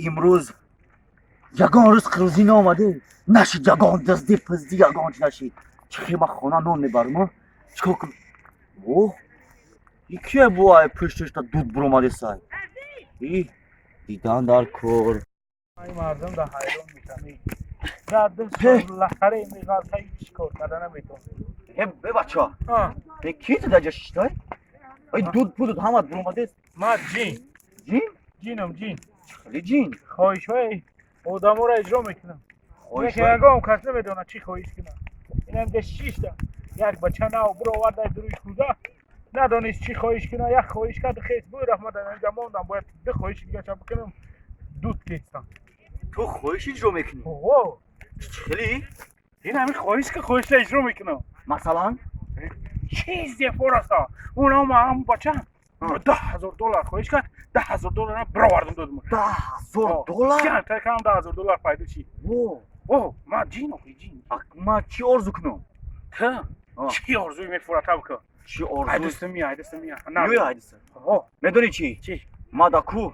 امروز یگان روز خروزی آمده نشید یگان دزدی پزدی یگان نشید چه ما خانه نون میبرم چیکار کنم اوه یکیه بوای پشتش تا دود برآمده سای دیدن در کور این مردم در حیران میشن در دل بالاخره میغلطه چیکار کردن نمیتونه به بچه به کی تو در شیشتای ای دود بود همه برآمده ما جین جین جین خیلی جین خواهش های آدم را اجرا میکنم خواهش یکی اگه هم کس نمیدونه چی خواهش کنم این هم ده شیش ده یک بچه نو برو آورده دروی خوزه ندانست چی خواهش کنه یک خواهش کرد خیست بود رفت من در اینجا ماندم باید ده خواهش دیگه چه بکنم دود کشتم تو خواهش اجرا میکنی اوه خیلی این همین خواهش که خواهش اجرا میکنم مثلا چیزی فرستا اونا ما هم بچه $10,000 خواهش کرد $10,000 هم برآوردم دادم $10,000 کم تا کم $10,000 پیدا چی اوه ما جین آخی جین ما چی آرزو کنم تا چی آرزوی میفورد بکن چی آرزو ایدسته میا یوی ایدسته میدونی چی ما دا کو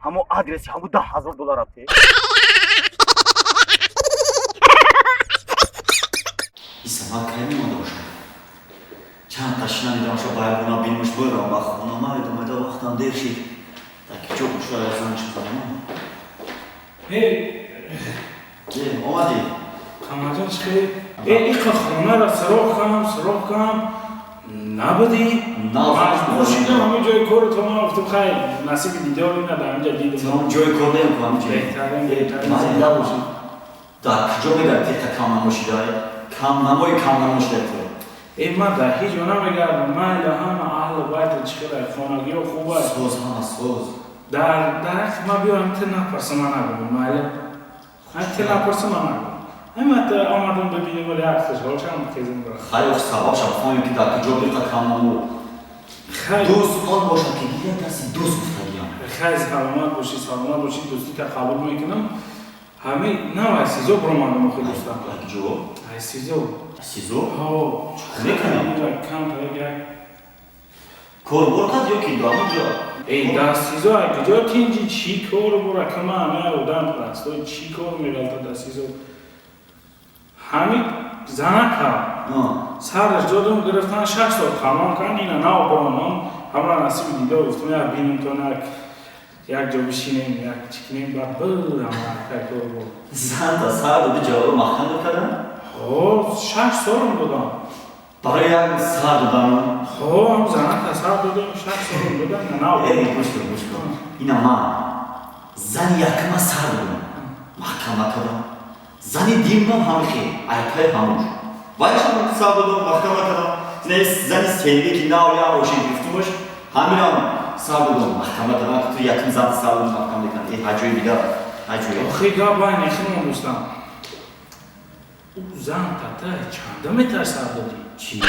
همو آدرسی همو $10,000 رفته ایسا ما کمی مونده باشم چند قشنه میدونم شو باید اونا بینمش برم و خونه ما اومده وقتم دیر شد تاکی چوب شو از آن چه کنم اومدی خمجان چخیر این خونه را سراغ کنم نبودی؟ مجبور شدم همین جای کار تو من گفتم خیلی نصیب دیداری ندارم اینجا دیدم تو جای کار نمیکنم بهترین من نباشم در کجا میگم تیتا کم نموشی داری؟ کم نموش داری تو این من در هیچ جا نمیگردم من همه اهل باید چخیر خانگی و خوبه سوز همه سوز در اخت ما بیارم تی نپرسه من نگم ماله تی نپرسه من نگم همه تا آمدم ببینیم ولی عکسش حال شما تیزم برم خیلی سواب شد فهمیم که در کجا بیتا کم نمو دوست آن باشم که دیگه کسی دوست گفتگیم خیلی سلامت باشی دوستی که قبول میکنم همه نه ایسیزو برو من مخی دوستم جو؟ ایسیزو ها میکنم کم پیگه کار برکت یا کی دارم جا ای دستیزو اگه جا تینجی چی کار برا که من همه آدم پرستای چی کار میگلتا دستیزو همین زنک هم سرش دادم گرفتن 6 سال خمان کن اینا نو برانم همرا نصیب دیده گفتم یا بینم تو نک یک جا بشینیم یک چکنیم بعد همه کار بود زن تا سر داده جواب مخن بکردن؟ 6 سالم دادم برای یک سر دادن؟ هم زنک تا سر دادم 6 سالم دادم نو ای گوش کن اینا من زن یکم سر دادم محکمه کردم زنی دیمم همخی ایپای هموش بایشم سر دادم محکمه کردم نیست زنی سنگی که ناو یا روشن گفتمش همین هم سر دادم محکمه کردم که تو یکم زن سر دادم محکمه کردم ای حجوی بیدار حجوی آخی گاه باید نخیمون دوستم او زن تاته چنده میتر سر دادی؟ چی؟